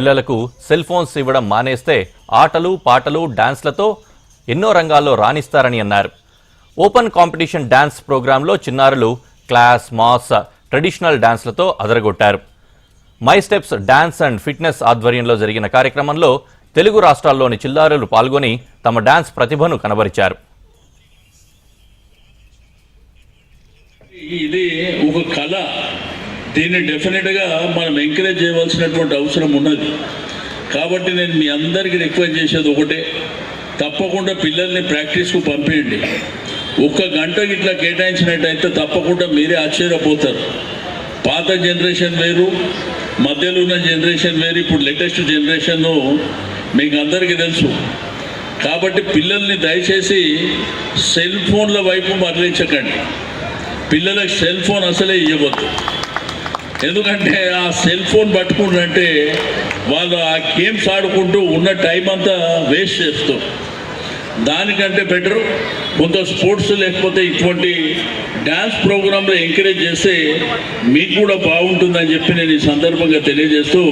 పిల్లలకు cell phones ఇవ్వడం మానేస్తే ఆటలు పాటలు డాన్స్లతో ఎన్నో రంగాల్లో రాణిస్తారని అన్నారు. ఓపెన్ కాంపిటీషన్ డాన్స్ ప్రోగ్రాంలో చిన్నారులు క్లాస్, మాస్, ట్రెడిషనల్ డాన్స్లతో అదరగొట్టారు. My Steps Dance and Fitness ఆధ్వర్యంలో జరిగిన కార్యక్రమంలో తెలుగు రాష్ట్రాల్లోని చిన్నారులు పాల్గొని తమ డాన్స్ ప్రతిభను కనబరిచారు. ఇది ఒక కళ. దీన్ని డెఫినెట్గా మనం ఎంకరేజ్ చేయవలసినటువంటి అవసరం ఉన్నది. కాబట్టి నేను మీ అందరికీ రిక్వెస్ట్ చేసేది ఒకటే, తప్పకుండా పిల్లల్ని ప్రాక్టీస్కు పంపించండి. ఒక్క గంటకి ఇట్లా కేటాయించినట్టయితే తప్పకుండా మీరే ఆశ్చర్యపోతారు. పాత జనరేషన్ వేరు, మధ్యలో ఉన్న జనరేషన్ వేరు, ఇప్పుడు లేటెస్ట్ జనరేషన్ మీకు అందరికీ తెలుసు. కాబట్టి పిల్లల్ని దయచేసి సెల్ ఫోన్ల వైపు మరలించకండి. పిల్లలకు సెల్ ఫోన్ అసలే ఇవ్వవద్దు. ఎందుకంటే ఆ సెల్ ఫోన్ పట్టుకుంటుంటే వాళ్ళు ఆ గేమ్స్ ఆడుకుంటూ ఉన్న టైం అంతా వేస్ట్ చేస్తారు. దానికంటే బెటర్ కొంత స్పోర్ట్స్ లేకపోతే ఇటువంటి డ్యాన్స్ ప్రోగ్రాంలో ఎంకరేజ్ చేస్తే మీకు కూడా బాగుంటుందని చెప్పి నేను ఈ సందర్భంగా తెలియజేస్తూ